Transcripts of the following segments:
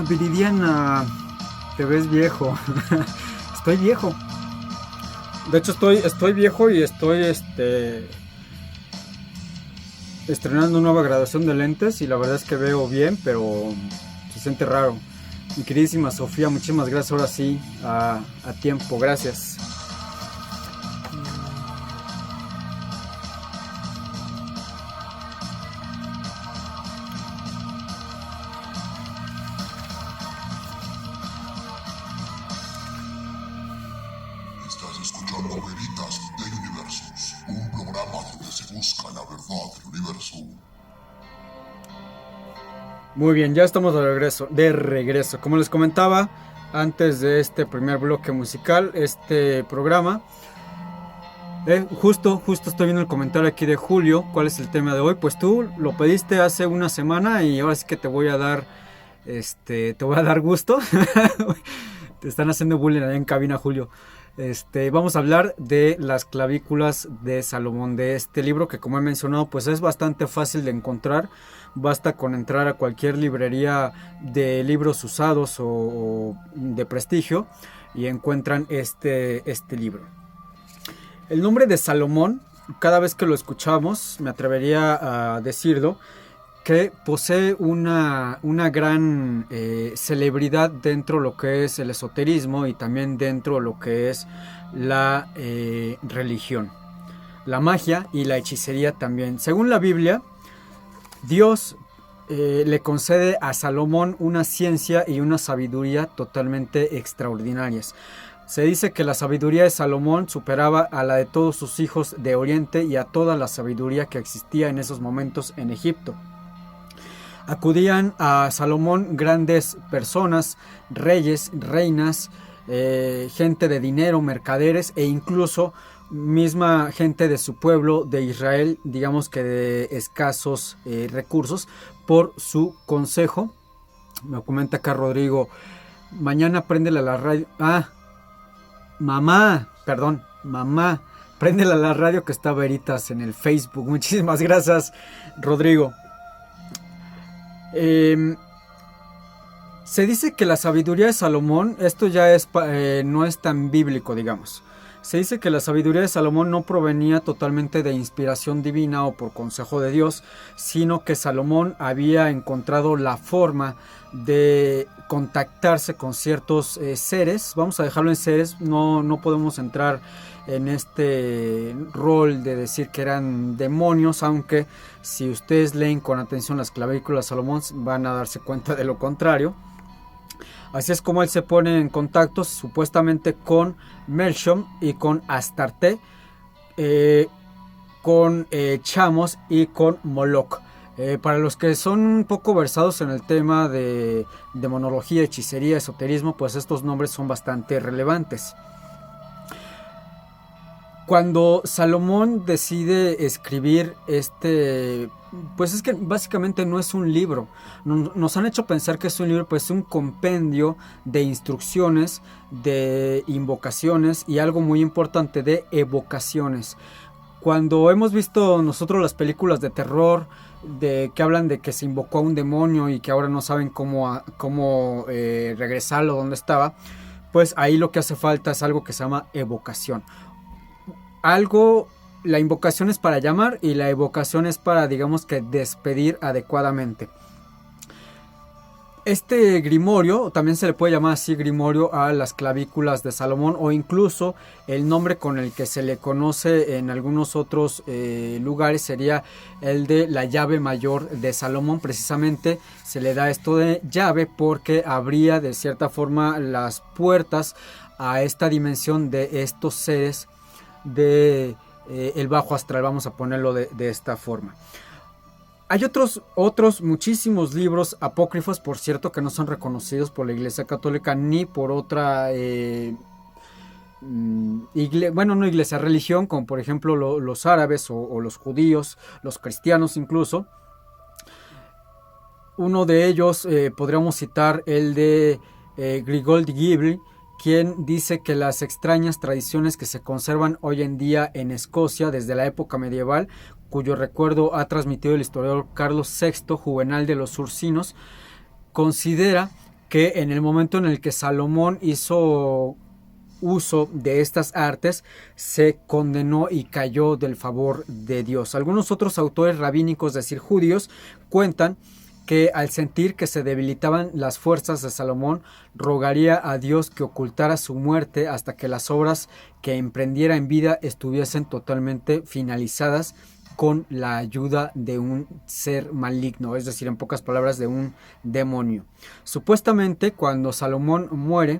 Viridiana, te ves viejo. Estoy viejo. De hecho estoy viejo y estoy estrenando una nueva graduación de lentes y la verdad es que veo bien, pero se siente raro. Mi queridísima Sofía, muchísimas gracias, ahora sí, a tiempo, gracias. Estás escuchando Veritas de Universos, un programa donde se busca la verdad del universo. Muy bien, ya estamos de regreso. Como les comentaba antes de este primer bloque musical, este programa, justo estoy viendo el comentario aquí de Julio. ¿Cuál es el tema de hoy? Pues tú lo pediste hace una semana y ahora sí que te voy a dar, te voy a dar gusto. Te están haciendo bullying allá en cabina, Julio. Vamos a hablar de las clavículas de Salomón, de este libro que, como he mencionado, pues es bastante fácil de encontrar. Basta con entrar a cualquier librería de libros usados o de prestigio y encuentran este libro. El nombre de Salomón, cada vez que lo escuchamos, me atrevería a decirlo, que posee una gran celebridad dentro de lo que es el esoterismo y también dentro de lo que es la religión, la magia y la hechicería también. Según la Biblia, Dios le concede a Salomón una ciencia y una sabiduría totalmente extraordinarias. Se dice que la sabiduría de Salomón superaba a la de todos sus hijos de Oriente y a toda la sabiduría que existía en esos momentos en Egipto. Acudían a Salomón grandes personas, reyes, reinas, gente de dinero, mercaderes e incluso misma gente de su pueblo de Israel, digamos que de escasos recursos, por su consejo. Me comenta acá Rodrigo, mañana préndele a la radio. Mamá, préndele a la radio que está Veritas en el Facebook. Muchísimas gracias, Rodrigo. Se dice que la sabiduría de Salomón, esto ya no es tan bíblico, digamos. Se dice que la sabiduría de Salomón no provenía totalmente de inspiración divina o por consejo de Dios, sino que Salomón había encontrado la forma de contactarse con ciertos seres. Vamos a dejarlo en seres, no podemos entrar en este rol de decir que eran demonios, aunque si ustedes leen con atención las clavículas de Salomón van a darse cuenta de lo contrario. Así es como él se pone en contacto supuestamente con Melchom y con Astarte, con Chamos y con Moloch. Para los que son un poco versados en el tema de demonología, hechicería, esoterismo, pues estos nombres son bastante relevantes. Cuando Salomón decide escribir pues es que básicamente no es un libro. Nos han hecho pensar que es un libro, pues es un compendio de instrucciones, de invocaciones y algo muy importante, de evocaciones. Cuando hemos visto nosotros las películas de terror, que hablan de que se invocó a un demonio y que ahora no saben cómo regresarlo donde estaba, pues ahí lo que hace falta es algo que se llama evocación. La invocación es para llamar y la evocación es para, digamos que, despedir adecuadamente. Este grimorio, también se le puede llamar así grimorio a las clavículas de Salomón, o incluso el nombre con el que se le conoce en algunos otros lugares sería el de la llave mayor de Salomón. Precisamente se le da esto de llave porque abría de cierta forma las puertas a esta dimensión de estos seres de el bajo astral, vamos a ponerlo de esta forma. Hay otros muchísimos libros apócrifos, por cierto, que no son reconocidos por la Iglesia Católica ni por otra religión, como por ejemplo los árabes o los judíos, los cristianos incluso. Uno de ellos podríamos citar el de Grigol de Gibli, quien dice que las extrañas tradiciones que se conservan hoy en día en Escocia desde la época medieval, cuyo recuerdo ha transmitido el historiador Carlos VI, Juvenal de los Ursinos, considera que en el momento en el que Salomón hizo uso de estas artes, se condenó y cayó del favor de Dios. Algunos otros autores rabínicos, es decir, judíos, cuentan que al sentir que se debilitaban las fuerzas de Salomón, rogaría a Dios que ocultara su muerte hasta que las obras que emprendiera en vida estuviesen totalmente finalizadas con la ayuda de un ser maligno, es decir, en pocas palabras, de un demonio. Supuestamente, cuando Salomón muere,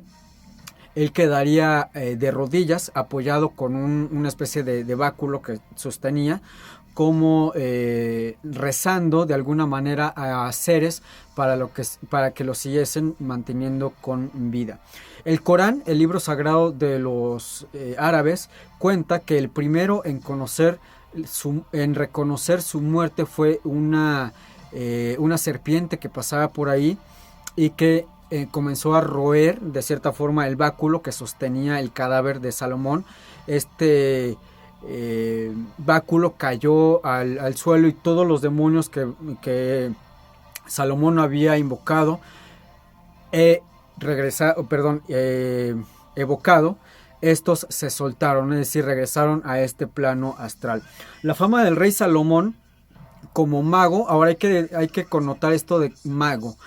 él quedaría de rodillas, apoyado con una especie de báculo que sostenía, como rezando de alguna manera a seres para que lo siguiesen manteniendo con vida. El Corán, el libro sagrado de los árabes, cuenta que el primero en reconocer su muerte fue una serpiente que pasaba por ahí y que comenzó a roer de cierta forma el báculo que sostenía el cadáver de Salomón. Este báculo cayó al suelo y todos los demonios que Salomón había invocado evocado, estos se soltaron, es decir, regresaron a este plano astral. La fama del rey Salomón como mago, ahora hay que connotar esto de mago.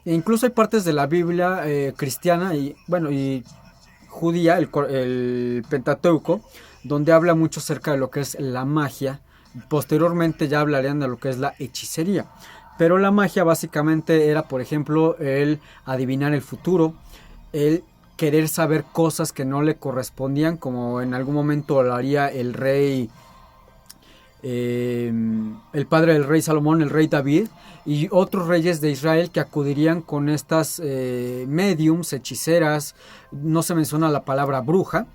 Incluso hay partes de la Biblia cristiana y judía, el Pentateuco, donde habla mucho acerca de lo que es la magia. Posteriormente ya hablarían de lo que es la hechicería, pero la magia básicamente era, por ejemplo, el adivinar el futuro, el querer saber cosas que no le correspondían, como en algún momento lo haría el rey, el padre del rey Salomón, el rey David, y otros reyes de Israel que acudirían con estas mediums, hechiceras, no se menciona la palabra bruja,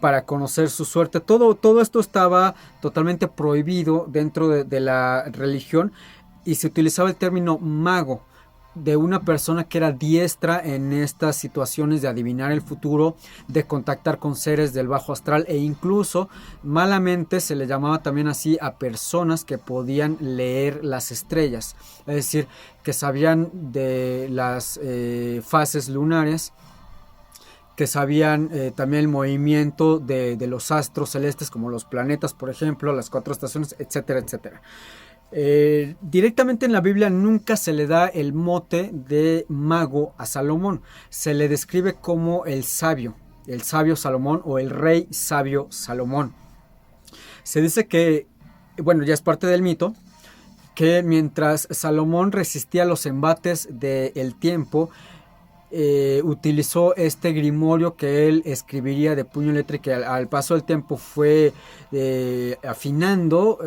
para conocer su suerte. Todo esto estaba totalmente prohibido dentro de la religión y se utilizaba el término mago de una persona que era diestra en estas situaciones de adivinar el futuro, de contactar con seres del bajo astral, e incluso malamente se le llamaba también así a personas que podían leer las estrellas, es decir, que sabían de las fases lunares, que sabían también el movimiento de los astros celestes, como los planetas, por ejemplo, las 4 estaciones, etcétera, etcétera. Directamente en la Biblia nunca se le da el mote de mago a Salomón. Se le describe como el sabio Salomón o el rey sabio Salomón. Se dice que, ya es parte del mito, que mientras Salomón resistía los embates del tiempo, utilizó este grimorio que él escribiría de puño y letra, que al paso del tiempo fue afinando,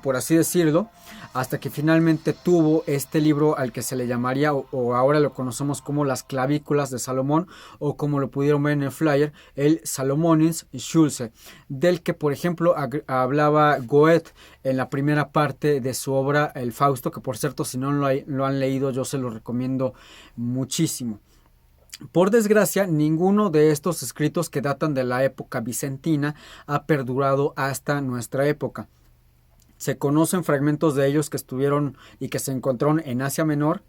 por así decirlo, hasta que finalmente tuvo este libro al que se le llamaría, o ahora lo conocemos como las clavículas de Salomón, o como lo pudieron ver en el flyer, el Salomónis Schulze, del que por ejemplo hablaba Goethe en la primera parte de su obra El Fausto, que por cierto, si no lo han leído, yo se lo recomiendo muchísimo. Por desgracia, ninguno de estos escritos que datan de la época bizantina ha perdurado hasta nuestra época. Se conocen fragmentos de ellos que estuvieron y que se encontraron en Asia Menor,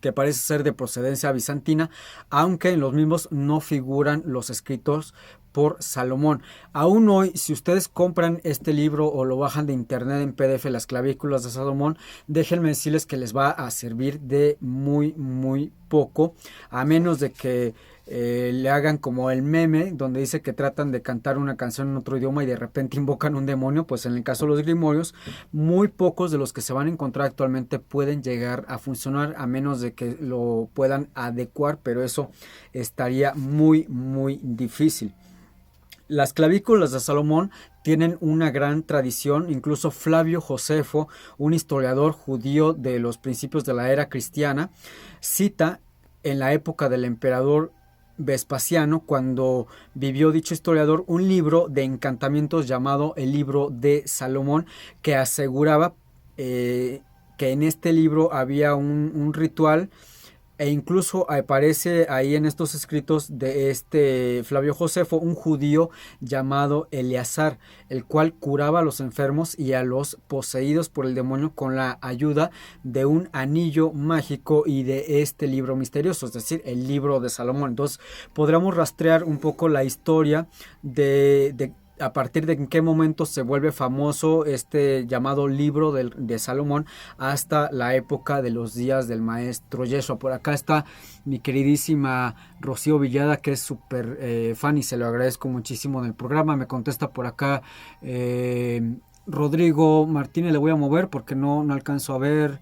que parece ser de procedencia bizantina, aunque en los mismos no figuran los escritos por Salomón. Aún hoy, si ustedes compran este libro o lo bajan de internet en PDF, las clavículas de Salomón, déjenme decirles que les va a servir de muy, muy poco, a menos de que le hagan como el meme donde dice que tratan de cantar una canción en otro idioma y de repente invocan un demonio. Pues en el caso de los grimorios, muy pocos de los que se van a encontrar actualmente pueden llegar a funcionar, a menos de que lo puedan adecuar, pero eso estaría muy, muy difícil. Las clavículas de Salomón tienen una gran tradición. Incluso Flavio Josefo, un historiador judío de los principios de la era cristiana, cita en la época del emperador Vespasiano, cuando vivió dicho historiador, un libro de encantamientos llamado el libro de Salomón, que aseguraba que en este libro había un ritual E incluso aparece ahí en estos escritos de este Flavio Josefo un judío llamado Eleazar, el cual curaba a los enfermos y a los poseídos por el demonio con la ayuda de un anillo mágico y de este libro misterioso, es decir, el libro de Salomón. Entonces podríamos rastrear un poco la historia de a partir de en qué momento se vuelve famoso este llamado libro de Salomón hasta la época de los días del maestro Yeshua. Por acá está mi queridísima Rocío Villada, que es súper fan y se lo agradezco muchísimo en el programa. Me contesta por acá Rodrigo Martínez, le voy a mover porque no alcanzo a ver.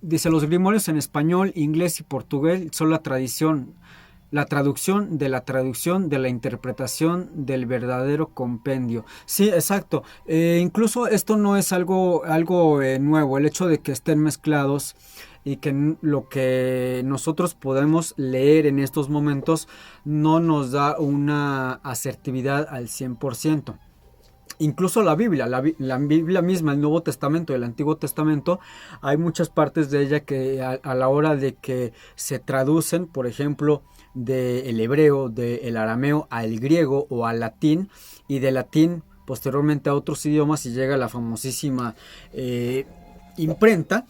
Dice, los grimorios en español, inglés y portugués son la traducción de la traducción de la interpretación del verdadero compendio. Sí, exacto. Incluso esto no es algo nuevo, el hecho de que estén mezclados y que lo que nosotros podemos leer en estos momentos no nos da una asertividad al 100%. Incluso la Biblia misma, el Nuevo Testamento y el Antiguo Testamento, hay muchas partes de ella que a la hora de que se traducen, por ejemplo, del hebreo, del arameo al griego o al latín, y de latín posteriormente a otros idiomas, y llega la famosísima imprenta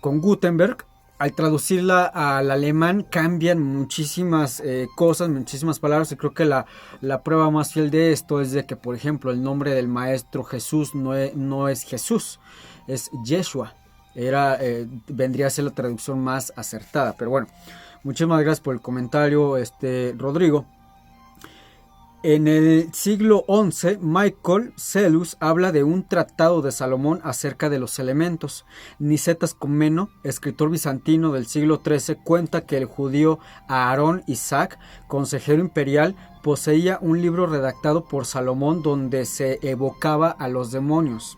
con Gutenberg. Al traducirla al alemán cambian muchísimas cosas, muchísimas palabras, y creo que la prueba más fiel de esto es de que, por ejemplo, el nombre del maestro Jesús no es Jesús, es Yeshua. Vendría a ser la traducción más acertada. Pero bueno, muchísimas gracias por el comentario, Rodrigo. En el siglo XI, Michael Psellus habla de un tratado de Salomón acerca de los elementos. Nicetas Comneno, escritor bizantino del siglo XIII, cuenta que el judío Aarón Isaac, consejero imperial, poseía un libro redactado por Salomón donde se evocaba a los demonios.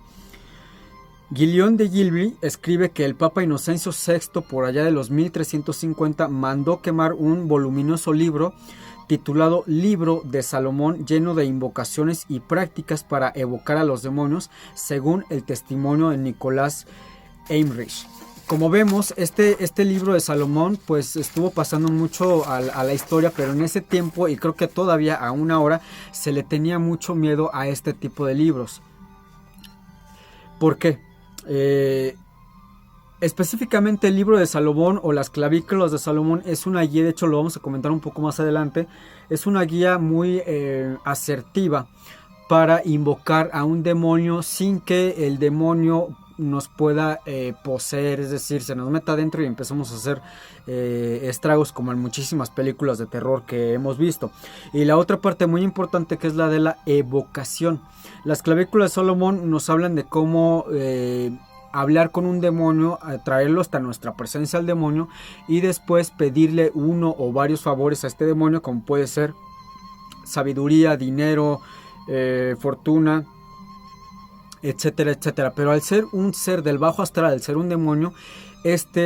Guillaume de Gilby escribe que el Papa Inocencio VI, por allá de los 1350, mandó quemar un voluminoso libro titulado Libro de Salomón, lleno de invocaciones y prácticas para evocar a los demonios, según el testimonio de Nicolás Eimrich. Como vemos, este libro de Salomón pues estuvo pasando mucho a la historia, pero en ese tiempo, y creo que todavía aún ahora, se le tenía mucho miedo a este tipo de libros. ¿Por qué? Específicamente el libro de Salomón o las clavículas de Salomón es una guía, de hecho lo vamos a comentar un poco más adelante, es una guía muy asertiva para invocar a un demonio sin que el demonio nos pueda poseer, es decir, se nos meta adentro y empezamos a hacer estragos como en muchísimas películas de terror que hemos visto. Y la otra parte muy importante, que es la de la evocación. Las clavículas de Salomón nos hablan de cómo hablar con un demonio, traerlo hasta nuestra presencia al demonio y después pedirle uno o varios favores a este demonio, como puede ser sabiduría, dinero, fortuna, etcétera, etcétera. Pero al ser un ser del bajo astral, al ser un demonio,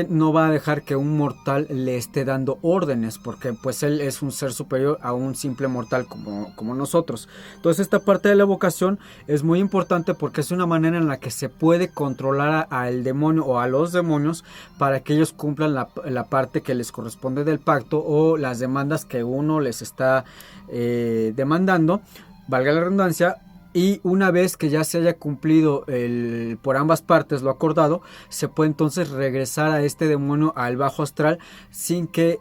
no va a dejar que un mortal le esté dando órdenes, porque pues él es un ser superior a un simple mortal como nosotros. Entonces esta parte de la evocación es muy importante porque es una manera en la que se puede controlar al demonio o a los demonios para que ellos cumplan la parte que les corresponde del pacto o las demandas que uno les está demandando, valga la redundancia. Y una vez que ya se haya cumplido por ambas partes lo acordado, se puede entonces regresar a este demonio al bajo astral sin que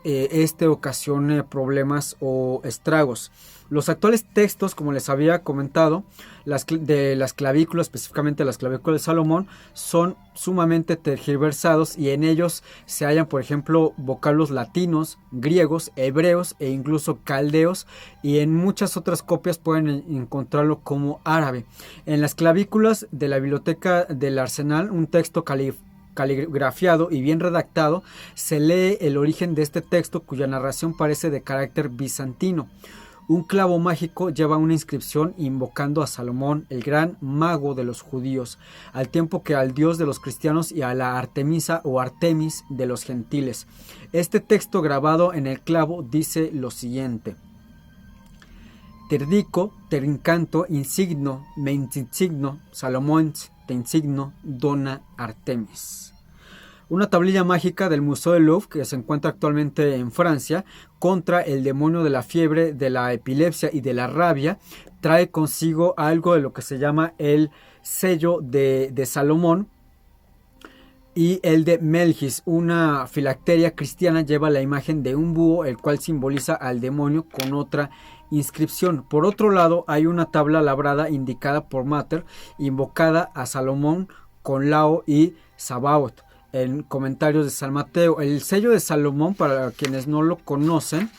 ocasione problemas o estragos. Los actuales textos, como les había comentado, de las clavículas, específicamente las clavículas de Salomón, son sumamente tergiversados y en ellos se hallan, por ejemplo, vocablos latinos, griegos, hebreos e incluso caldeos, y en muchas otras copias pueden encontrarlo como árabe. En las clavículas de la biblioteca del Arsenal, un texto caligrafiado y bien redactado, se lee el origen de este texto, cuya narración parece de carácter bizantino. Un clavo mágico lleva una inscripción invocando a Salomón, el gran mago de los judíos, al tiempo que al dios de los cristianos y a la Artemisa o Artemis de los gentiles. Este texto grabado en el clavo dice lo siguiente: Terdico, terincanto, insigno, me insigno, Salomón, te insigno dona Artemis. Una tablilla mágica del Museo del Louvre, que se encuentra actualmente en Francia, contra el demonio de la fiebre, de la epilepsia y de la rabia, trae consigo algo de lo que se llama el sello de Salomón y el de Melchis. Una filacteria cristiana lleva la imagen de un búho, el cual simboliza al demonio con otra inscripción. Por otro lado, hay una tabla labrada indicada por Mater, invocada a Salomón con Lao y Sabaoth. En comentarios de San Mateo, el sello de Salomón, para quienes no lo conocen,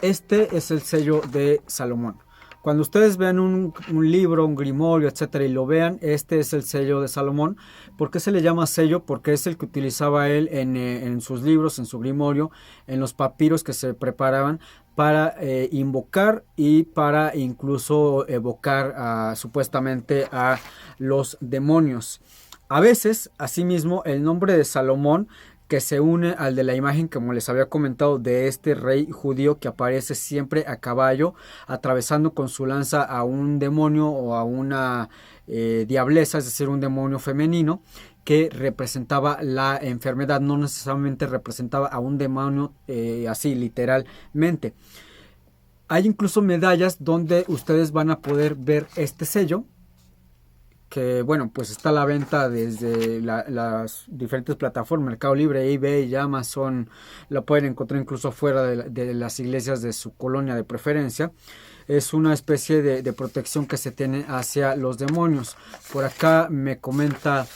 este es el sello de Salomón. Cuando ustedes vean un libro, un grimorio, etcétera, y lo vean, este es el sello de Salomón. ¿Por qué se le llama sello? Porque es el que utilizaba él en sus libros, en su grimorio, en los papiros que se preparaban para invocar y para incluso evocar supuestamente a los demonios. A veces, asimismo, el nombre de Salomón, que se une al de la imagen, como les había comentado, de este rey judío que aparece siempre a caballo, atravesando con su lanza a un demonio o a una diableza, es decir, un demonio femenino, que representaba la enfermedad, no necesariamente representaba a un demonio así literalmente. Hay incluso medallas donde ustedes van a poder ver este sello, que bueno, pues está a la venta desde las diferentes plataformas, Mercado Libre, eBay y Amazon. La pueden encontrar incluso fuera de las iglesias de su colonia de preferencia. Es una especie de protección que se tiene hacia los demonios. Por acá me comenta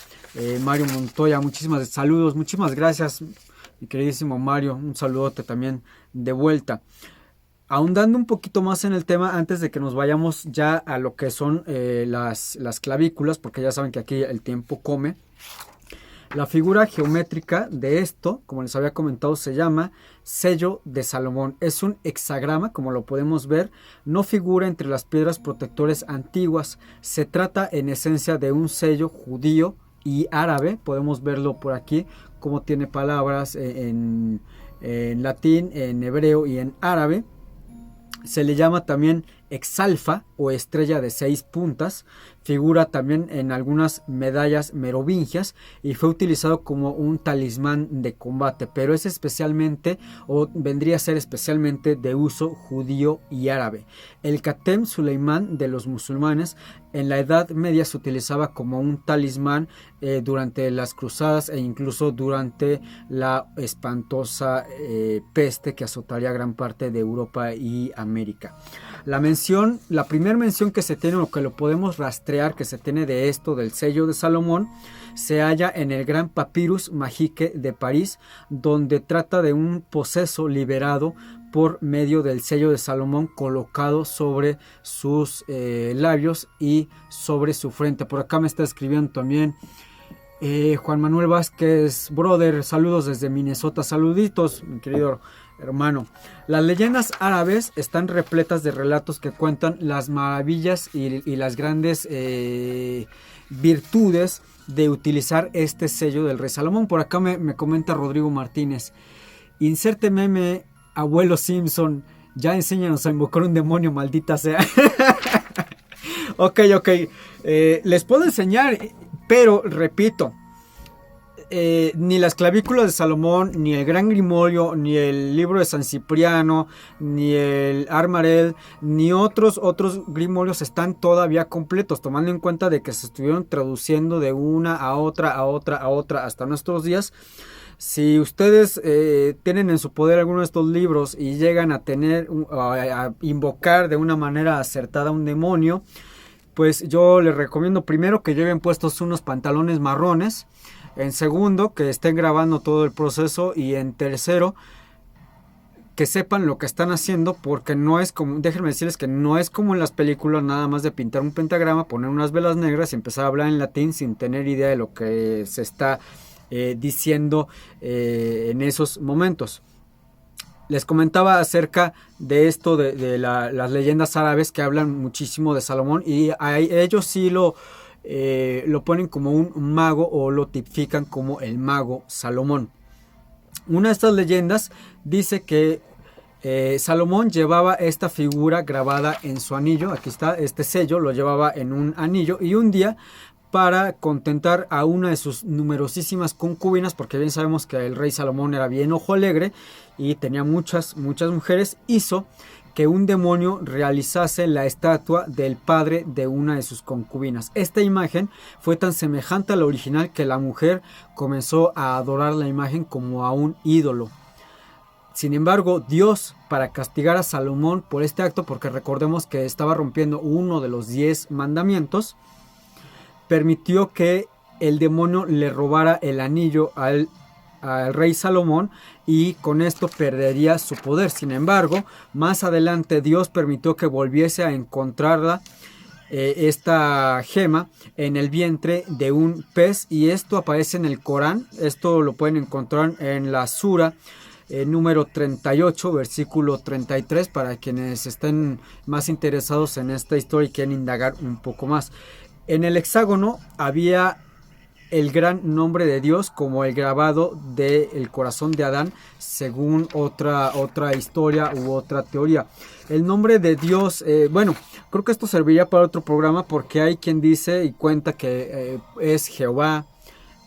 Mario Montoya, muchísimas saludos, muchísimas gracias, mi queridísimo Mario, un saludote también de vuelta. Ahondando un poquito más en el tema, antes de que nos vayamos ya a lo que son las clavículas, porque ya saben que aquí el tiempo come. La figura geométrica de esto, como les había comentado, se llama sello de Salomón. Es un hexagrama, como lo podemos ver, no figura entre las piedras protectores antiguas. Se trata en esencia de un sello judío y árabe. Podemos verlo por aquí, como tiene palabras en latín, en hebreo y en árabe. Se le llama también exalfa o estrella de 6 puntas. Figura también en algunas medallas merovingias y fue utilizado como un talismán de combate, pero es especialmente, o vendría a ser especialmente, de uso judío y árabe. El Katem Suleimán de los musulmanes en la Edad Media se utilizaba como un talismán durante las cruzadas e incluso durante la espantosa peste que azotaría gran parte de Europa y América. La primera mención que se tiene, o que lo podemos rastrear, que se tiene de esto, del sello de Salomón, se halla en el Gran Papyrus Magique de París, donde trata de un poseso liberado por medio del sello de Salomón colocado sobre sus labios y sobre su frente. Por acá me está escribiendo también Juan Manuel Vázquez, brother, saludos desde Minnesota, saluditos, mi querido hermano. Las leyendas árabes están repletas de relatos que cuentan las maravillas y las grandes virtudes de utilizar este sello del rey Salomón. Por acá me comenta Rodrigo Martínez, inserte meme, abuelo Simpson, ya enséñanos a invocar un demonio, maldita sea. Ok, les puedo enseñar, pero repito, ni las clavículas de Salomón, ni el Gran Grimorio, ni el libro de San Cipriano, ni el Armarel, ni otros grimorios están todavía completos, tomando en cuenta de que se estuvieron traduciendo de una a otra hasta nuestros días. Si ustedes tienen en su poder alguno de estos libros y llegan a a invocar de una manera acertada a un demonio, pues yo les recomiendo primero que lleven puestos unos pantalones marrones, en segundo que estén grabando todo el proceso, y en tercero que sepan lo que están haciendo, porque no es como, déjenme decirles que no es como en las películas, nada más de pintar un pentagrama, poner unas velas negras y empezar a hablar en latín sin tener idea de lo que se está diciendo en esos momentos. Les comentaba acerca de esto de las leyendas árabes que hablan muchísimo de Salomón, y ellos sí lo ponen como un mago, o lo tipifican como el mago Salomón. Una de estas leyendas dice que Salomón llevaba esta figura grabada en su anillo. Aquí está, este sello lo llevaba en un anillo, y un día para contentar a una de sus numerosísimas concubinas, porque bien sabemos que el rey Salomón era bien ojo alegre y tenía muchas mujeres. Hizo que un demonio realizase la estatua del padre de una de sus concubinas. Esta imagen fue tan semejante a la original que la mujer comenzó a adorar la imagen como a un ídolo. Sin embargo, Dios, para castigar a Salomón por este acto, porque recordemos que estaba rompiendo uno de los 10 mandamientos, permitió que el demonio le robara el anillo al rey Salomón, y con esto perdería su poder. Sin embargo, más adelante Dios permitió que volviese a encontrarla, esta gema, en el vientre de un pez, y esto aparece en el Corán. Esto lo pueden encontrar en la Sura número 38, versículo 33, para quienes estén más interesados en esta historia y quieren indagar un poco más. En el hexágono había el gran nombre de Dios como el grabado del corazón de Adán, según otra historia u otra teoría. El nombre de Dios, bueno, creo que esto serviría para otro programa, porque hay quien dice y cuenta que es Jehová,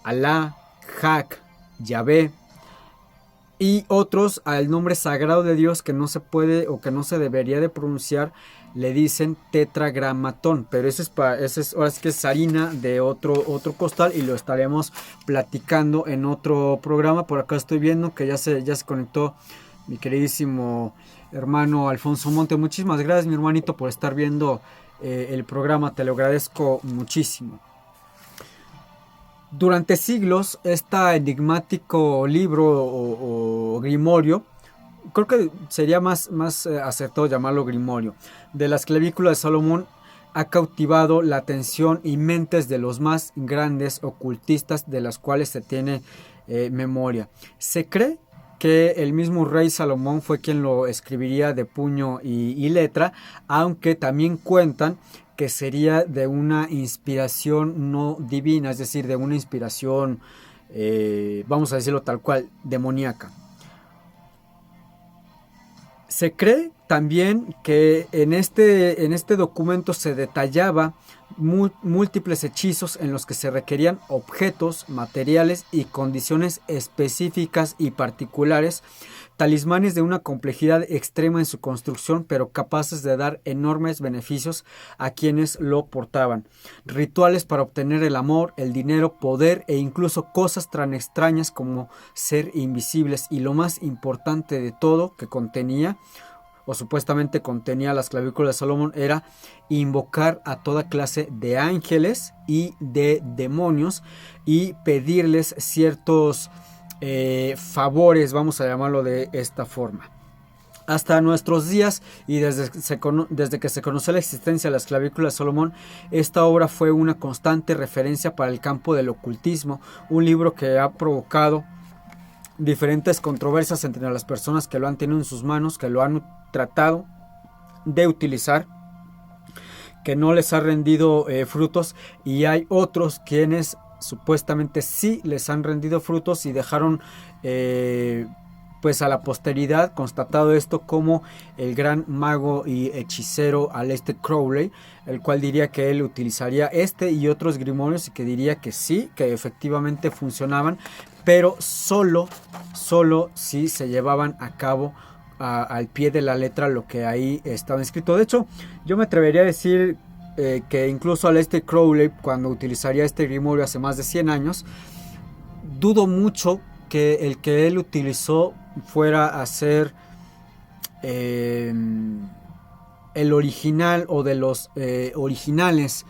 Alá, Hak, Yahvé, y otros al nombre sagrado de Dios que no se puede o que no se debería de pronunciar le dicen tetragramatón, pero eso es ahora sí que es harina de otro costal, y lo estaremos platicando en otro programa. Por acá estoy viendo que ya se conectó mi queridísimo hermano Alfonso Monte. Muchísimas gracias, mi hermanito, por estar viendo el programa, te lo agradezco muchísimo. Durante siglos, este enigmático libro o grimorio, creo que sería más acertado llamarlo grimorio, de las clavículas de Salomón, ha cautivado la atención y mentes de los más grandes ocultistas de las cuales se tiene memoria. Se cree que el mismo rey Salomón fue quien lo escribiría de puño y letra, aunque también cuentan que sería de una inspiración no divina, es decir, de una inspiración, vamos a decirlo tal cual, demoníaca. Se cree también que en este documento se detallaba múltiples hechizos en los que se requerían objetos, materiales y condiciones específicas y particulares, talismanes de una complejidad extrema en su construcción, pero capaces de dar enormes beneficios a quienes lo portaban, rituales para obtener el amor, el dinero, poder e incluso cosas tan extrañas como ser invisibles. Y lo más importante de todo que contenía, o supuestamente contenía las clavículas de Salomón, era invocar a toda clase de ángeles y de demonios y pedirles ciertos favores, vamos a llamarlo de esta forma. Hasta nuestros días, y desde que se conoció la existencia de las clavículas de Salomón, esta obra fue una constante referencia para el campo del ocultismo, un libro que ha provocado diferentes controversias entre las personas que lo han tenido en sus manos, que lo han tratado de utilizar, que no les ha rendido frutos, y hay otros quienes supuestamente sí les han rendido frutos y dejaron pues a la posteridad constatado esto como el gran mago y hechicero Aleister Crowley, el cual diría que él utilizaría este y otros grimorios y que diría que sí, que efectivamente funcionaban, pero solo si se llevaban a cabo al pie de la letra lo que ahí estaba escrito. De hecho, yo me atrevería a decir que incluso Aleister Crowley, cuando utilizaría este grimorio hace más de 100 años, dudo mucho que el que él utilizó fuera a ser el original o de los originales.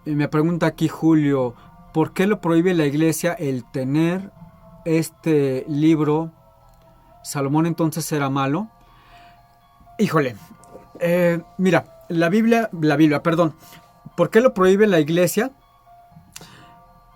Me pregunta aquí Julio, ¿por qué lo prohíbe la iglesia el tener este libro? ¿Salomón entonces era malo? Híjole, mira, la Biblia, perdón, ¿por qué lo prohíbe la iglesia?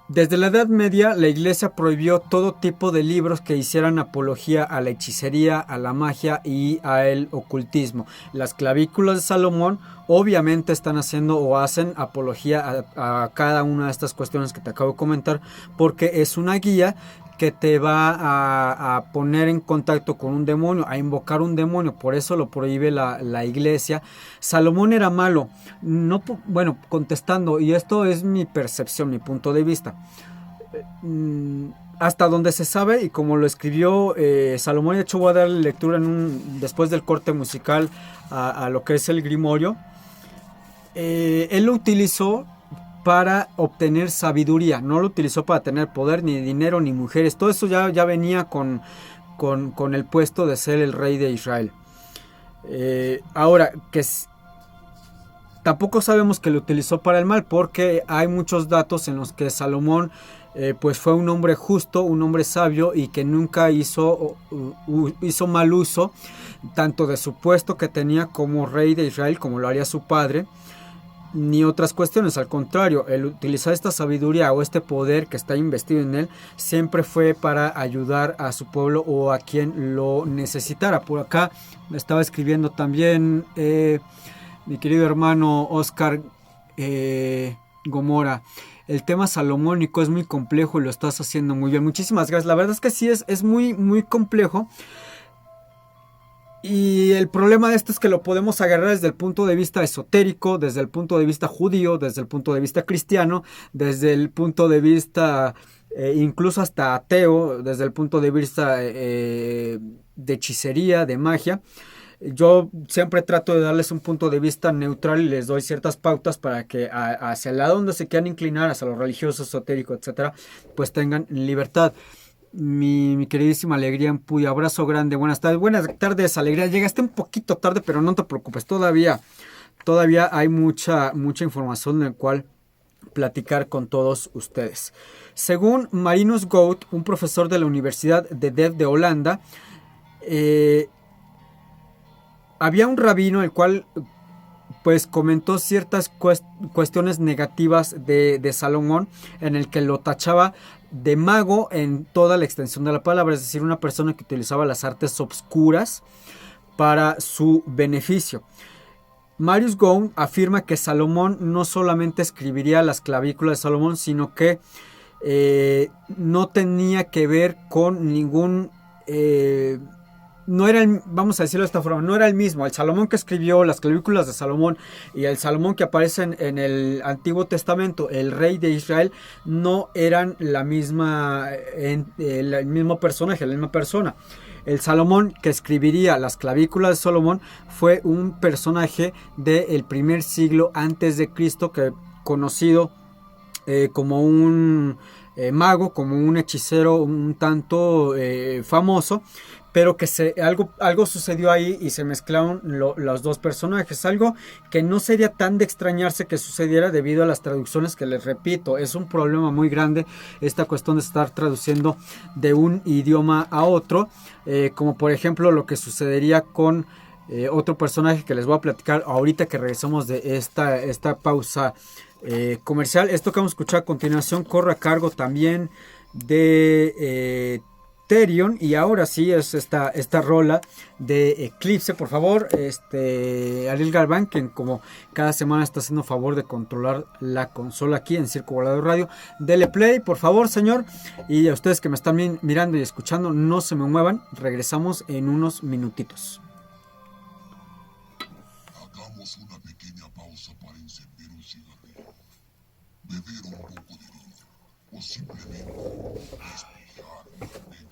Desde la Edad Media, la iglesia prohibió todo tipo de libros que hicieran apología a la hechicería, a la magia y al ocultismo. Las clavículas de Salomón obviamente están haciendo o hacen apología a cada una de estas cuestiones que te acabo de comentar, porque es una guía que te va a poner en contacto con un demonio, a invocar un demonio. Por eso lo prohíbe la iglesia. Salomón era malo. No, bueno, contestando, y esto es mi percepción, mi punto de vista. Hasta donde se sabe, y como lo escribió Salomón, de hecho voy a darle lectura después del corte musical a lo que es el Grimorio. Él lo utilizó para obtener sabiduría, no lo utilizó para tener poder, ni dinero, ni mujeres. Todo eso ya venía con el puesto de ser el rey de Israel. Ahora, tampoco sabemos que lo utilizó para el mal, porque hay muchos datos en los que Salomón pues fue un hombre justo, un hombre sabio, y que nunca hizo mal uso tanto de su puesto que tenía como rey de Israel, como lo haría su padre, ni otras cuestiones. Al contrario, el utilizar esta sabiduría o este poder que está investido en él siempre fue para ayudar a su pueblo o a quien lo necesitara. Por acá me estaba escribiendo también mi querido hermano Oscar Gomora. El tema salomónico es muy complejo y lo estás haciendo muy bien. Muchísimas gracias. La verdad es que sí es muy, muy complejo. Y el problema de esto es que lo podemos agarrar desde el punto de vista esotérico, desde el punto de vista judío, desde el punto de vista cristiano, desde el punto de vista incluso hasta ateo, desde el punto de vista de hechicería, de magia. Yo siempre trato de darles un punto de vista neutral y les doy ciertas pautas para que hacia el lado donde se quieran inclinar, hacia lo religioso, esotérico, etcétera, pues tengan libertad. Mi queridísima Alegría en Puy, abrazo grande, buenas tardes Alegría, llegaste un poquito tarde, pero no te preocupes, todavía hay mucha información en la cual platicar con todos ustedes. Según Marinus Goat, un profesor de la Universidad de Delft de Holanda, había un rabino el cual pues comentó ciertas cuestiones negativas de Salomón, en el que lo tachaba de mago en toda la extensión de la palabra, es decir, una persona que utilizaba las artes obscuras para su beneficio. Marius Gown afirma que Salomón no solamente escribiría las clavículas de Salomón, sino que no tenía que ver con ningún... no era vamos a decirlo de esta forma, no era el mismo. El Salomón que escribió las clavículas de Salomón y el Salomón que aparece en el Antiguo Testamento, el rey de Israel, no eran el mismo personaje, la misma persona. El Salomón que escribiría las clavículas de Salomón fue un personaje del primer siglo antes de Cristo, que conocido como un mago, como un hechicero un tanto famoso, pero que algo sucedió ahí y se mezclaron los dos personajes, algo que no sería tan de extrañarse que sucediera debido a las traducciones, que les repito, es un problema muy grande esta cuestión de estar traduciendo de un idioma a otro, como por ejemplo lo que sucedería con otro personaje que les voy a platicar ahorita que regresamos de esta pausa comercial. Esto que vamos a escuchar a continuación corre a cargo también de Therion, y ahora sí es esta rola de Eclipse. Por favor, Ariel Galván, quien como cada semana está haciendo favor de controlar la consola aquí en Circo Volador Radio, dele play por favor, señor, y a ustedes que me están mirando y escuchando, no se me muevan, regresamos en unos minutitos. Hagamos una pequeña pausa para encender un cigarrillo, beber un poco de vino o simplemente despejar la mente.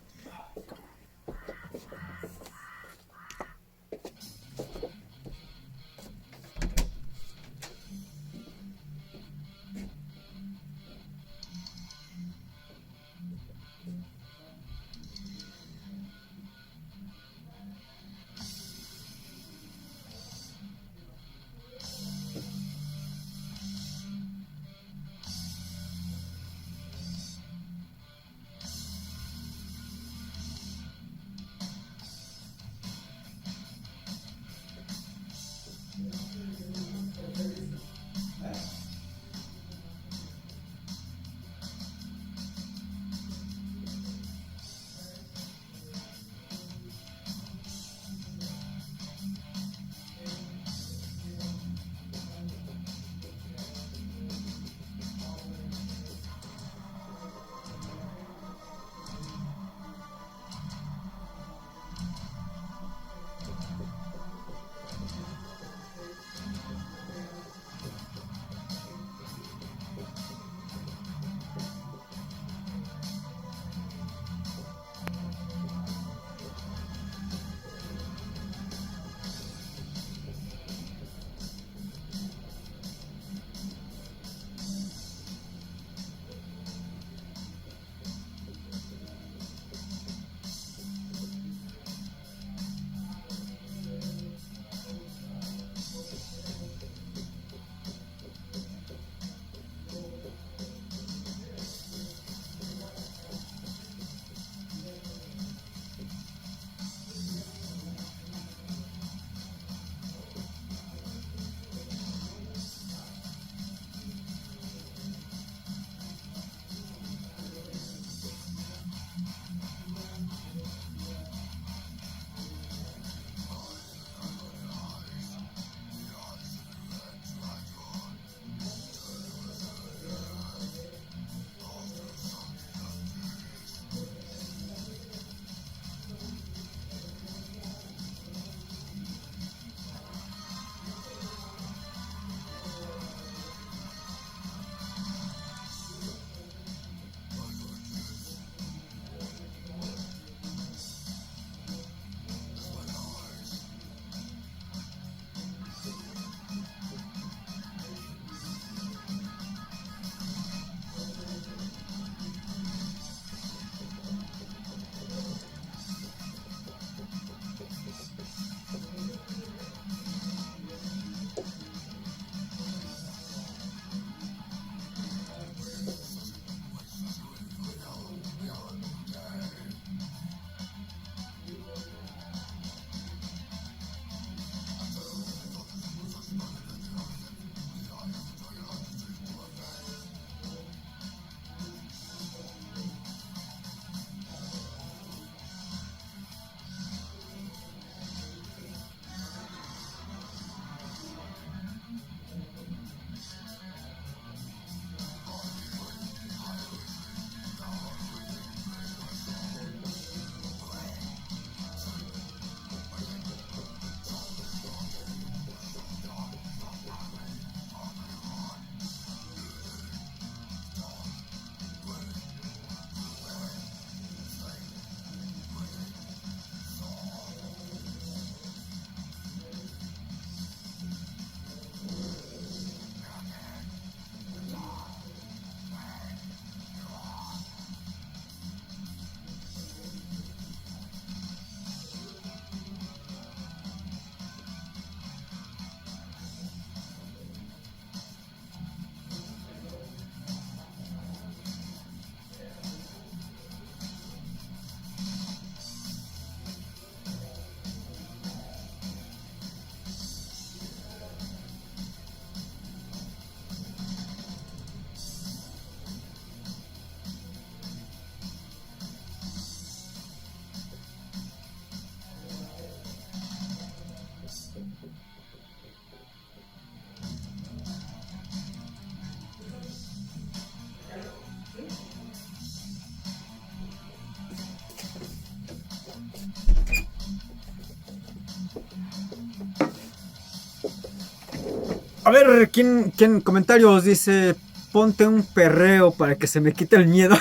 A ver, ¿quién en comentarios dice ponte un perreo para que se me quite el miedo?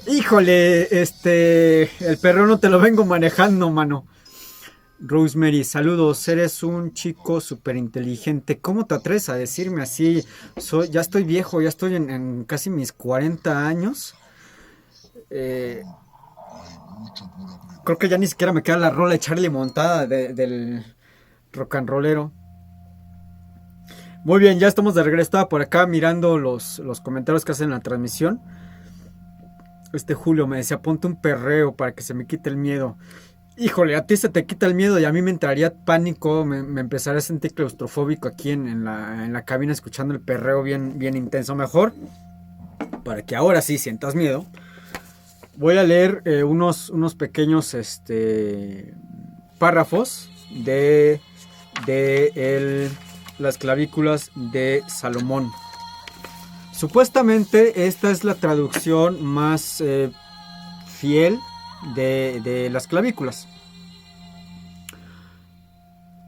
Híjole, el perreo no te lo vengo manejando, mano. Rosemary, saludos, eres un chico súper inteligente. ¿Cómo te atreves a decirme así? Ya estoy viejo, ya estoy en casi mis 40 años. Creo que ya ni siquiera me queda la rola de Charlie Montada del rock and rollero. Muy bien, ya estamos de regreso. Estaba por acá mirando los comentarios que hacen en la transmisión. Julio me decía, ponte un perreo para que se me quite el miedo. Híjole, a ti se te quita el miedo y a mí me entraría pánico, me empezaría a sentir claustrofóbico aquí en la cabina escuchando el perreo bien intenso. Mejor, para que ahora sí sientas miedo, voy a leer unos pequeños párrafos de las clavículas de Salomón. Supuestamente esta es la traducción más fiel de las clavículas.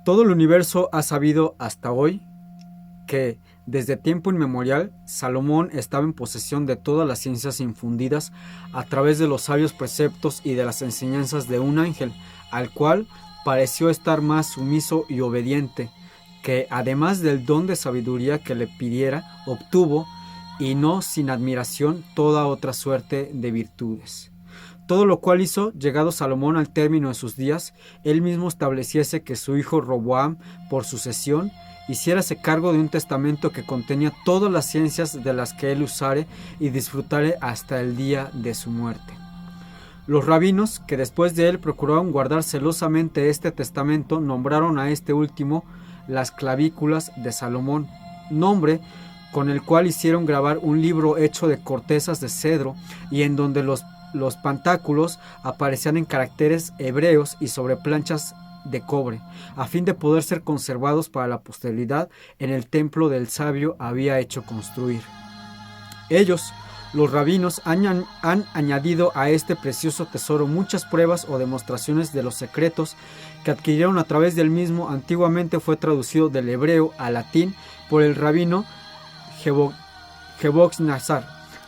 Todo el universo ha sabido hasta hoy que desde tiempo inmemorial Salomón estaba en posesión de todas las ciencias infundidas a través de los sabios preceptos y de las enseñanzas de un ángel, al cual pareció estar más sumiso y obediente, que además del don de sabiduría que le pidiera, obtuvo, y no sin admiración, toda otra suerte de virtudes. Todo lo cual hizo, llegado Salomón al término de sus días, él mismo estableciese que su hijo Roboam, por sucesión, hiciérase cargo de un testamento que contenía todas las ciencias de las que él usare y disfrutare hasta el día de su muerte. Los rabinos, que después de él procuraron guardar celosamente este testamento, nombraron a este último las clavículas de Salomón, nombre con el cual hicieron grabar un libro hecho de cortezas de cedro y en donde los pantáculos aparecían en caracteres hebreos y sobre planchas de cobre, a fin de poder ser conservados para la posteridad en el templo del sabio había hecho construir. Ellos, los rabinos, han añadido a este precioso tesoro muchas pruebas o demostraciones de los secretos que adquirieron a través del mismo. Antiguamente fue traducido del hebreo al latín por el rabino Jeboc-Nazar,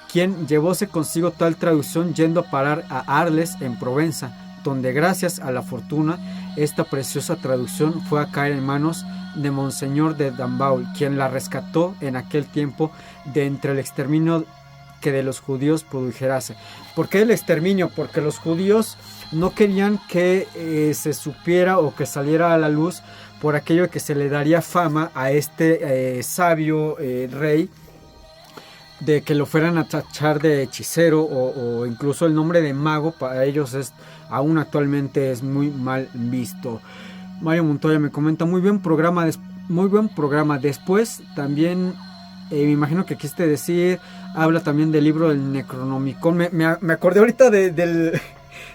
quien llevóse consigo tal traducción yendo a parar a Arles en Provenza, donde gracias a la fortuna esta preciosa traducción fue a caer en manos de Monseñor de Dambaul, quien la rescató en aquel tiempo de entre el exterminio que de los judíos produjerase. ¿Por qué el exterminio? Porque los judíos no querían que se supiera o que saliera a la luz por aquello que se le daría fama a este sabio rey, de que lo fueran a tachar de hechicero o incluso el nombre de mago para ellos aún actualmente es muy mal visto. Mario Montoya me comenta, muy buen programa. Después también me imagino que quisiste decir, habla también del libro del Necronomicon. Me acordé ahorita del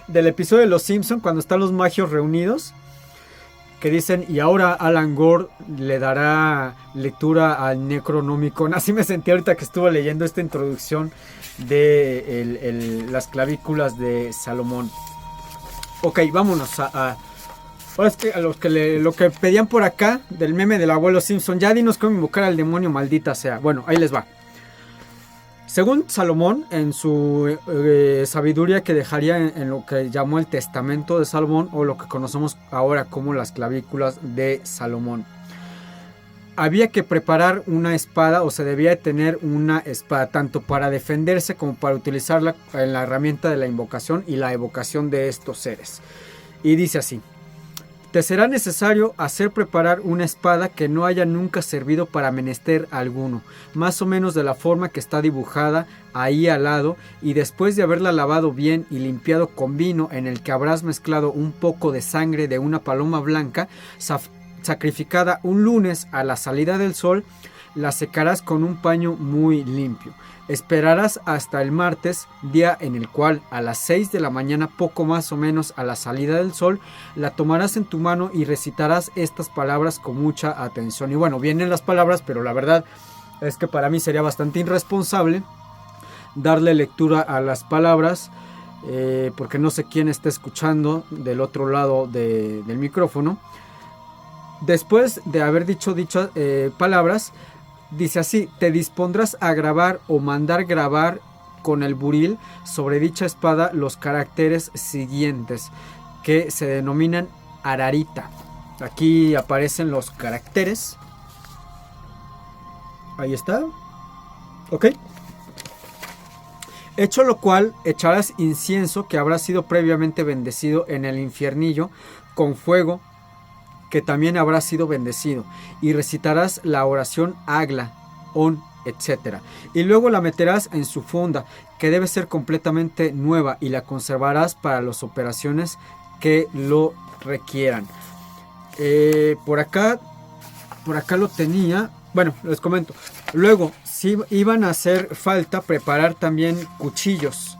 episodio de Los Simpson cuando están los magios reunidos, que dicen, y ahora Alan Gore le dará lectura al Necronomicon. Así me sentí ahorita que estuve leyendo esta introducción de las clavículas de Salomón. Ok, vámonos ahora es que a lo que pedían por acá del meme del abuelo Simpson. Ya dinos cómo invocar al demonio, maldita sea. Bueno, ahí les va. Según Salomón, en su sabiduría que dejaría en lo que llamó el Testamento de Salomón, o lo que conocemos ahora como las clavículas de Salomón, había que preparar una espada, o se debía tener una espada, tanto para defenderse como para utilizarla en la herramienta de la invocación y la evocación de estos seres. Y dice así: te será necesario hacer preparar una espada que no haya nunca servido para menester alguno, más o menos de la forma que está dibujada ahí al lado, y después de haberla lavado bien y limpiado con vino en el que habrás mezclado un poco de sangre de una paloma blanca, sacrificada un lunes a la salida del sol, la secarás con un paño muy limpio. Esperarás hasta el martes, día en el cual a las 6 de la mañana, poco más o menos a la salida del sol, la tomarás en tu mano y recitarás estas palabras con mucha atención. Y bueno, vienen las palabras, pero la verdad es que para mí sería bastante irresponsable darle lectura a las palabras, porque no sé quién está escuchando del otro lado del micrófono. Después de haber dicho dichas palabras, dice así: te dispondrás a grabar o mandar grabar con el buril sobre dicha espada los caracteres siguientes, que se denominan ararita. Aquí aparecen los caracteres. Ahí está. Ok. Hecho lo cual, echarás incienso que habrá sido previamente bendecido en el infiernillo con fuego que también habrá sido bendecido, y recitarás la oración Agla, On, etc. Y luego la meterás en su funda, que debe ser completamente nueva, y la conservarás para las operaciones que lo requieran. Por acá lo tenía. Bueno, les comento. Luego, si iban a hacer falta preparar también cuchillos.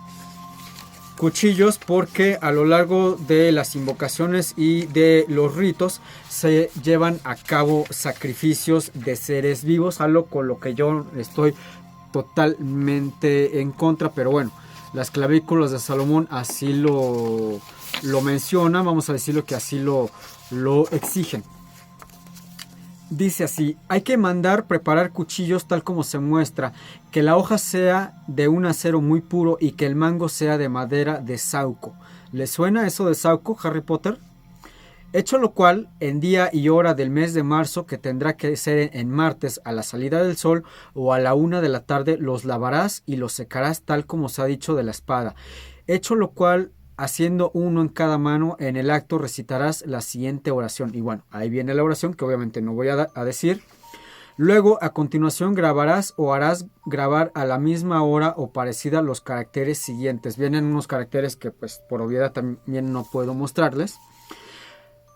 Cuchillos, porque a lo largo de las invocaciones y de los ritos se llevan a cabo sacrificios de seres vivos, algo con lo que yo estoy totalmente en contra, pero bueno, las clavículas de Salomón así lo mencionan, vamos a decirlo que así lo exigen. Dice así: hay que mandar preparar cuchillos tal como se muestra, que la hoja sea de un acero muy puro y que el mango sea de madera de sauco. ¿Les suena eso de sauco, Harry Potter? Hecho lo cual, en día y hora del mes de marzo, que tendrá que ser en martes a la salida del sol o a la 1 de la tarde, los lavarás y los secarás tal como se ha dicho de la espada. Hecho lo cual, haciendo uno en cada mano, en el acto recitarás la siguiente oración. Y bueno, ahí viene la oración que obviamente no voy a decir. Luego, a continuación, grabarás o harás grabar a la misma hora o parecida los caracteres siguientes. Vienen unos caracteres que pues por obviedad también no puedo mostrarles.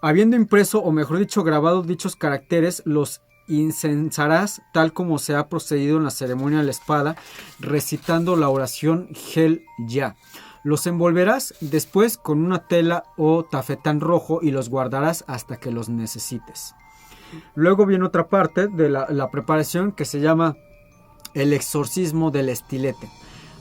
Habiendo impreso, o mejor dicho, grabado dichos caracteres, los incensarás tal como se ha procedido en la ceremonia de la espada, recitando la oración Hel Ya. Los envolverás después con una tela o tafetán rojo y los guardarás hasta que los necesites. Luego viene otra parte de la preparación que se llama el exorcismo del estilete.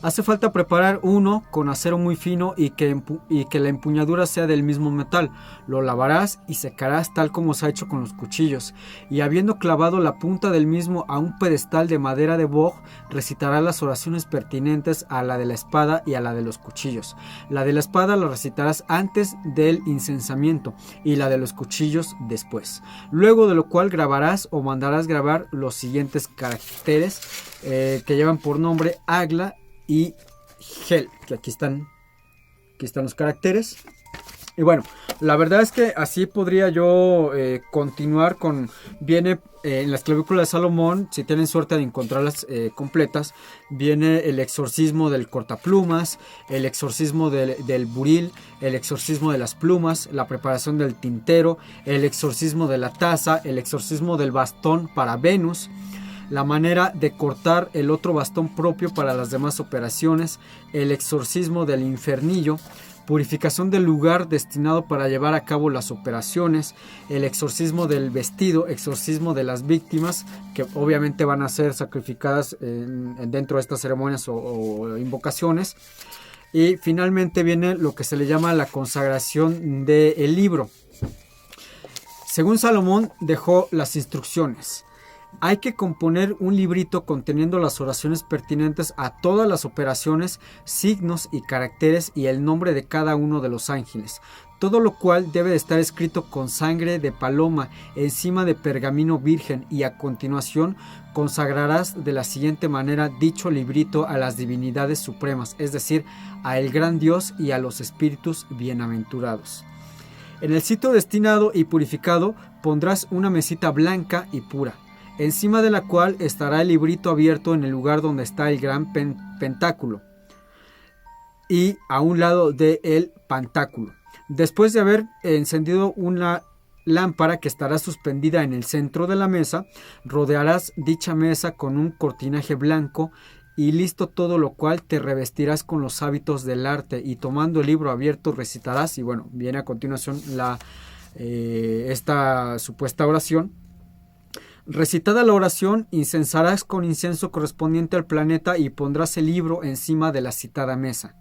Hace falta preparar uno con acero muy fino y que la empuñadura sea del mismo metal. Lo lavarás y secarás tal como se ha hecho con los cuchillos. Y habiendo clavado la punta del mismo a un pedestal de madera de boj, recitarás las oraciones pertinentes a la de la espada y a la de los cuchillos. La de la espada la recitarás antes del incensamiento y la de los cuchillos después. Luego de lo cual grabarás o mandarás grabar los siguientes caracteres que llevan por nombre Agla y Hel, que aquí están los caracteres. Y bueno, la verdad es que así podría yo continuar con... Viene en las clavículas de Salomón, si tienen suerte de encontrarlas completas, viene el exorcismo del cortaplumas, el exorcismo del buril, el exorcismo de las plumas, la preparación del tintero, el exorcismo de la taza, el exorcismo del bastón para Venus, la manera de cortar el otro bastón propio para las demás operaciones, el exorcismo del infernillo, purificación del lugar destinado para llevar a cabo las operaciones, el exorcismo del vestido, exorcismo de las víctimas que obviamente van a ser sacrificadas dentro de estas ceremonias o invocaciones, y finalmente viene lo que se le llama la consagración del libro. Según Salomón dejó las instrucciones: hay que componer un librito conteniendo las oraciones pertinentes a todas las operaciones, signos y caracteres y el nombre de cada uno de los ángeles. Todo lo cual debe de estar escrito con sangre de paloma encima de pergamino virgen, y a continuación consagrarás de la siguiente manera dicho librito a las divinidades supremas, es decir, a el gran Dios y a los espíritus bienaventurados. En el sitio destinado y purificado pondrás una mesita blanca y pura, encima de la cual estará el librito abierto en el lugar donde está el gran pentáculo y a un lado del pantáculo. Después de haber encendido una lámpara que estará suspendida en el centro de la mesa, rodearás dicha mesa con un cortinaje blanco y listo, todo lo cual te revestirás con los hábitos del arte, y tomando el libro abierto recitarás, y bueno, viene a continuación esta supuesta oración. Recitada la oración, incensarás con incienso correspondiente al planeta y pondrás el libro encima de la citada mesa.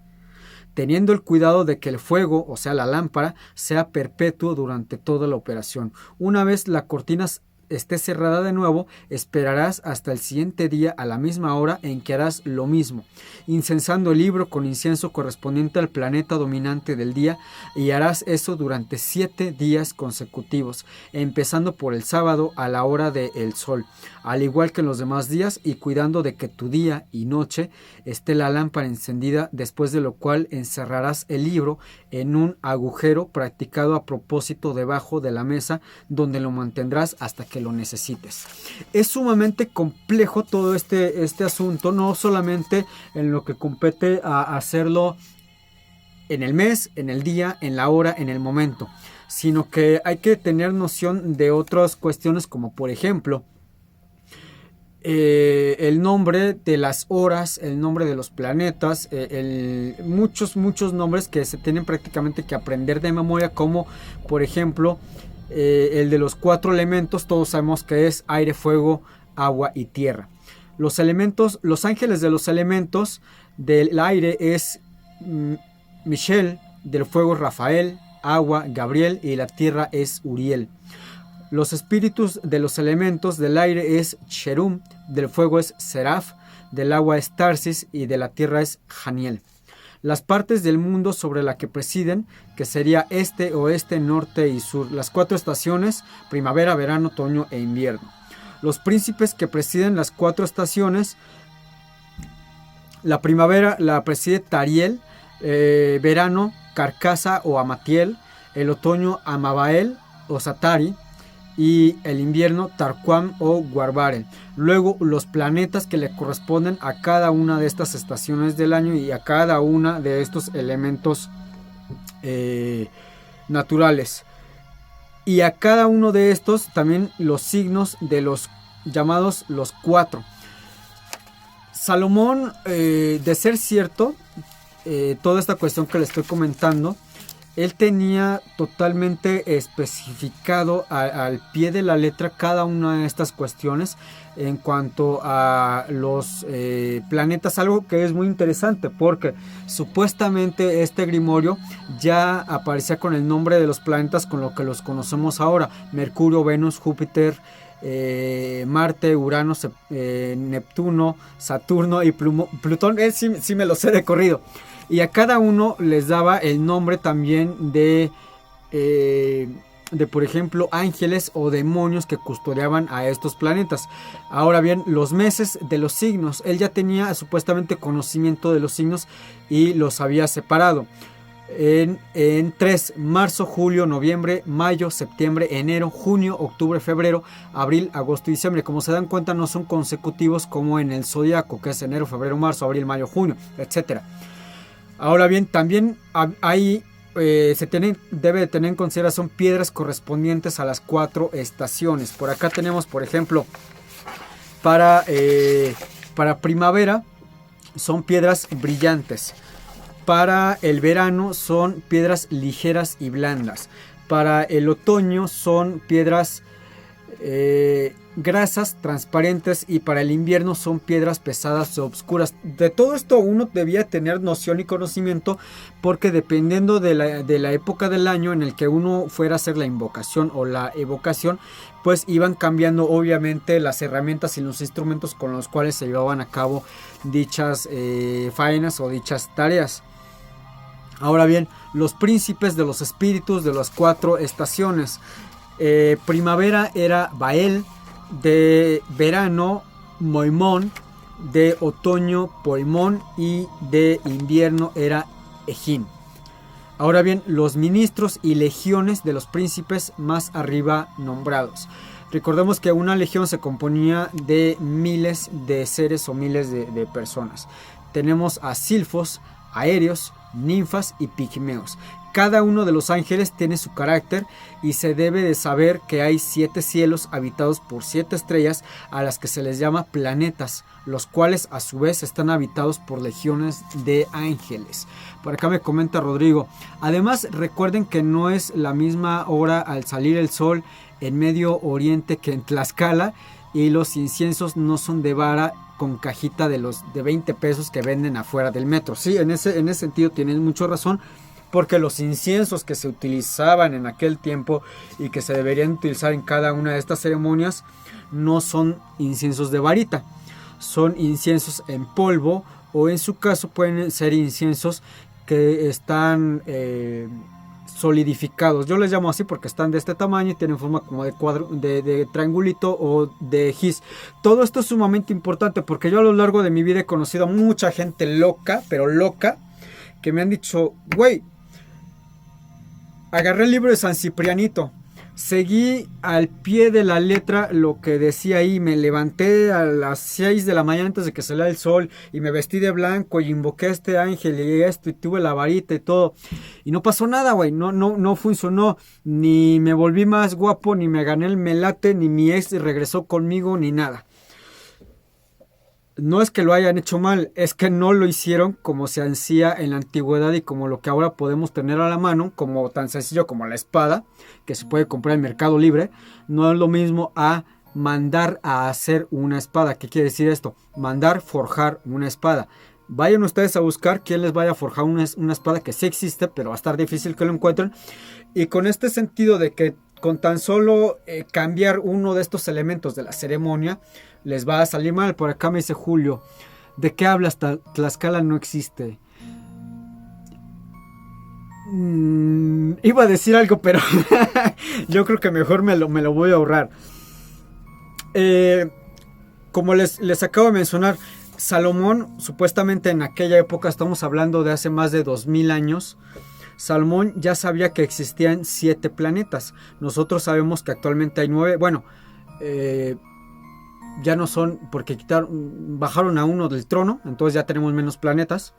teniendo el cuidado de que el fuego, o sea la lámpara, sea perpetuo durante toda la operación. Una vez la cortina esté cerrada de nuevo, esperarás hasta el siguiente día a la misma hora en que harás lo mismo, incensando el libro con incienso correspondiente al planeta dominante del día, y harás eso durante 7 días consecutivos, empezando por el sábado a la hora del sol, al igual que en los demás días, y cuidando de que tu día y noche esté la lámpara encendida, después de lo cual encerrarás el libro en un agujero practicado a propósito debajo de la mesa, donde lo mantendrás hasta que lo necesites. Es sumamente complejo todo este asunto, no solamente en lo que compete a hacerlo en el mes, en el día, en la hora, en el momento, sino que hay que tener noción de otras cuestiones, como por ejemplo el nombre de las horas, el nombre de los planetas, muchos nombres que se tienen prácticamente que aprender de memoria, como por ejemplo el de los 4 elementos. Todos sabemos que es aire, fuego, agua y tierra. Los elementos, los ángeles de los elementos del aire es Michel, del fuego Rafael, agua Gabriel y la tierra es Uriel. Los espíritus de los elementos del aire es Cherum, del fuego es Seraf, del agua es Tarsis y de la tierra es Janiel. Las partes del mundo sobre la que presiden, que sería este, oeste, norte y sur. Las 4 estaciones, primavera, verano, otoño e invierno. Los príncipes que presiden las 4 estaciones, la primavera la preside Tariel, verano, Carcasa o Amatiel, el otoño Amabael o Satari, y el invierno Tarquam o Guarbarel. Luego los planetas que le corresponden a cada una de estas estaciones del año y a cada una de estos elementos naturales, y a cada uno de estos también los signos de los llamados los 4. Salomón, de ser cierto toda esta cuestión que le estoy comentando, él tenía totalmente especificado al pie de la letra cada una de estas cuestiones en cuanto a los planetas, algo que es muy interesante porque supuestamente este grimorio ya aparecía con el nombre de los planetas con lo que los conocemos ahora: Mercurio, Venus, Júpiter, Marte, Urano, Neptuno, Saturno y Plutón. Sí me lo sé de corrido. Y a cada uno les daba el nombre también de por ejemplo, ángeles o demonios que custodiaban a estos planetas. Ahora bien, los meses de los signos, él ya tenía supuestamente conocimiento de los signos y los había separado en 3: marzo, julio, noviembre, mayo, septiembre, enero, junio, octubre, febrero, abril, agosto y diciembre. Como se dan cuenta, no son consecutivos como en el zodiaco, que es enero, febrero, marzo, abril, mayo, junio, etcétera. Ahora bien, también hay debe de tener en consideración piedras correspondientes a las 4 estaciones. Por acá tenemos, por ejemplo, para primavera son piedras brillantes. Para el verano son piedras ligeras y blandas. Para el otoño son piedras grasas, transparentes, y para el invierno son piedras pesadas o oscuras. De todo esto uno debía tener noción y conocimiento, porque dependiendo de la época del año en el que uno fuera a hacer la invocación o la evocación, pues iban cambiando obviamente las herramientas y los instrumentos con los cuales se llevaban a cabo dichas faenas o dichas tareas. Ahora bien, los príncipes de los espíritus de las 4 estaciones. Primavera era Bael, de verano Moimón, de otoño Poimón y de invierno era Ejín. Ahora bien, los ministros y legiones de los príncipes más arriba nombrados. Recordemos que una legión se componía de miles de seres o miles de personas. Tenemos a silfos, aéreos, ninfas y pigmeos. Cada uno de los ángeles tiene su carácter, y se debe de saber que hay 7 cielos habitados por 7 estrellas, a las que se les llama planetas, los cuales a su vez están habitados por legiones de ángeles. Por acá me comenta Rodrigo: además recuerden que no es la misma hora al salir el sol en Medio Oriente que en Tlaxcala, y los inciensos no son de vara con cajita de los de 20 pesos que venden afuera del metro. Sí, en ese sentido tienes mucha razón, porque los inciensos que se utilizaban en aquel tiempo y que se deberían utilizar en cada una de estas ceremonias no son inciensos de varita, son inciensos en polvo, o en su caso pueden ser inciensos que están solidificados. Yo les llamo así porque están de este tamaño y tienen forma como de cuadro, de triangulito o de gis. Todo esto es sumamente importante porque yo a lo largo de mi vida he conocido a mucha gente loca, pero loca, que me han dicho, güey, agarré el libro de San Ciprianito, seguí al pie de la letra lo que decía ahí, me levanté a las 6 de la mañana antes de que saliera el sol y me vestí de blanco y invoqué a este ángel y esto y tuve la varita y todo y no pasó nada, güey, no funcionó, ni me volví más guapo, ni me gané el melate, ni mi ex regresó conmigo, ni nada. No es que lo hayan hecho mal, es que no lo hicieron como se hacía en la antigüedad y como lo que ahora podemos tener a la mano, como tan sencillo como la espada, que se puede comprar en Mercado Libre. No es lo mismo a mandar a hacer una espada. ¿Qué quiere decir esto? Mandar forjar una espada. Vayan ustedes a buscar quién les vaya a forjar una espada, que sí existe, pero va a estar difícil que lo encuentren. Y con este sentido de que con tan solo cambiar uno de estos elementos de la ceremonia, les va a salir mal. Por acá me dice Julio, ¿de qué hablas? Tlaxcala no existe. Iba a decir algo, pero yo creo que mejor me lo voy a ahorrar. Como les acabo de mencionar, Salomón, supuestamente en aquella época, estamos hablando de hace más de 2000 años, Salomón ya sabía que existían 7 planetas. Nosotros sabemos que actualmente hay 9. Bueno, ya no son, porque bajaron a uno del trono, entonces ya tenemos menos planetas.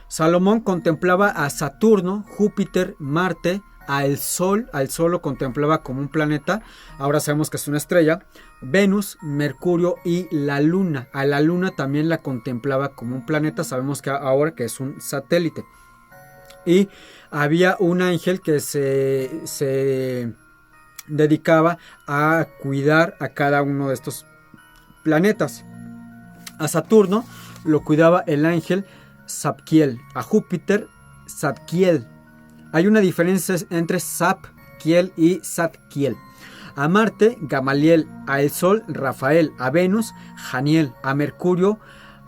Salomón contemplaba a Saturno, Júpiter, Marte, al Sol lo contemplaba como un planeta, ahora sabemos que es una estrella, Venus, Mercurio y la Luna. A la Luna también la contemplaba como un planeta, sabemos que ahora que es un satélite. Y había un ángel que se dedicaba a cuidar a cada uno de estos planetas. A Saturno lo cuidaba el ángel Zadkiel, a Júpiter Zadkiel. Hay una diferencia entre Zadkiel y Zadkiel. A Marte, Gamaliel, al Sol, Rafael, a Venus, Janiel, a Mercurio,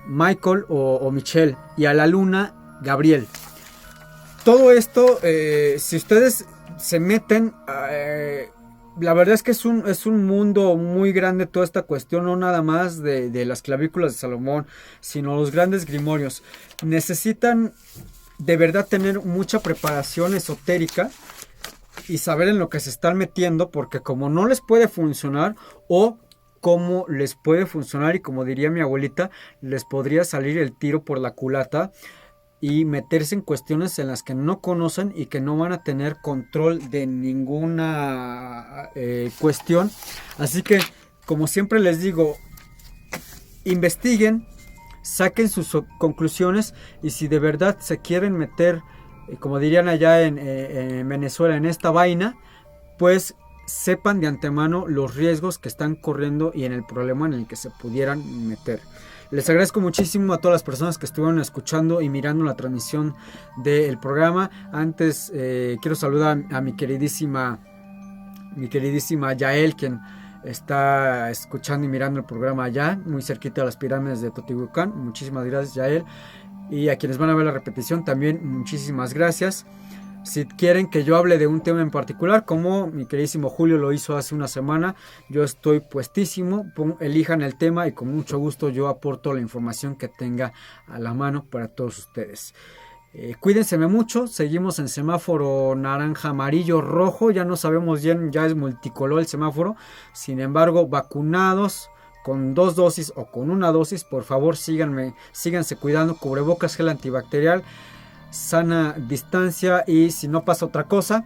Michael o Michel, y a la Luna, Gabriel. Todo esto, si ustedes se meten, la verdad es que es un mundo muy grande toda esta cuestión, no nada más de las clavículas de Salomón, sino los grandes grimorios. Necesitan de verdad tener mucha preparación esotérica y saber en lo que se están metiendo, porque como no les puede funcionar, o como les puede funcionar, y como diría mi abuelita, les podría salir el tiro por la culata y meterse en cuestiones en las que no conocen y que no van a tener control de ninguna cuestión. Así que, como siempre les digo, investiguen, saquen sus conclusiones, y si de verdad se quieren meter, como dirían allá en Venezuela, en esta vaina, pues sepan de antemano los riesgos que están corriendo y en el problema en el que se pudieran meter. Les agradezco muchísimo a todas las personas que estuvieron escuchando y mirando la transmisión del programa. Antes quiero saludar a mi queridísima Yael, quien está escuchando y mirando el programa allá, muy cerquita de las pirámides de Teotihuacán. Muchísimas gracias, Yael. Y a quienes van a ver la repetición también, muchísimas gracias. Si quieren que yo hable de un tema en particular, como mi queridísimo Julio lo hizo hace una semana, yo estoy puestísimo. Elijan el tema y con mucho gusto yo aporto la información que tenga a la mano para todos ustedes. Cuídense mucho. Seguimos en semáforo naranja, amarillo, rojo. Ya no sabemos bien, ya es multicolor el semáforo. Sin embargo, vacunados con 2 dosis o con 1 dosis, por favor síganse cuidando. Cubrebocas, gel antibacterial, sana distancia, y si no pasa otra cosa,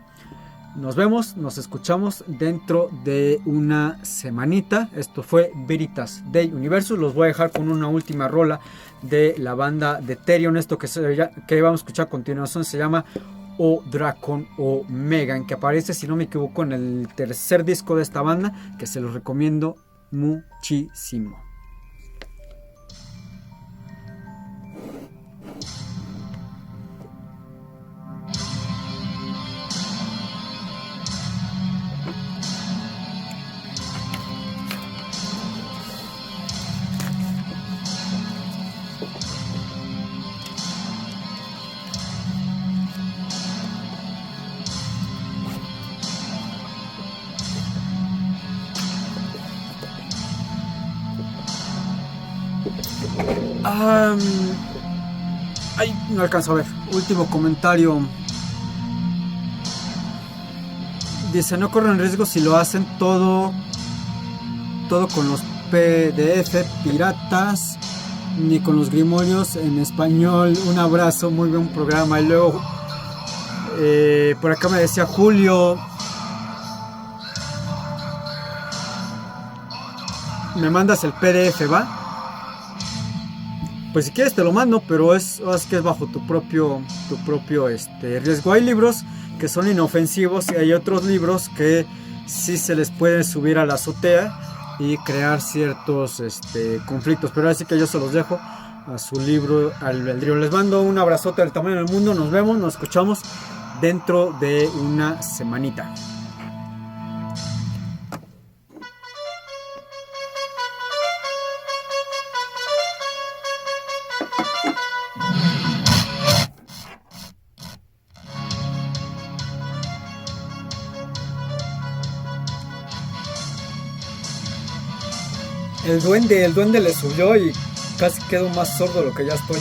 nos vemos, nos escuchamos dentro de una semanita. Esto fue Veritas Dei Universus. Los voy a dejar con una última rola de la banda de Therion. Esto que vamos a escuchar a continuación se llama O Dracon O Megan, que aparece, si no me equivoco, en el tercer disco de esta banda, que se los recomiendo muchísimo. Ay, no alcanzo a ver. Último comentario. Dice, no corren riesgo si lo hacen todo con los PDF piratas, ni con los grimorios en español. Un abrazo, muy buen programa. Y luego, por acá me decía Julio, me mandas el PDF, ¿va? Pues si quieres te lo mando, pero es que es bajo tu propio riesgo. Hay libros que son inofensivos y hay otros libros que sí se les puede subir a la azotea y crear ciertos conflictos, pero así que yo se los dejo a su libro albedrío. Les mando un abrazote del tamaño del mundo. Nos vemos, nos escuchamos dentro de una semanita. El duende le subió y casi quedo más sordo de lo que ya estoy.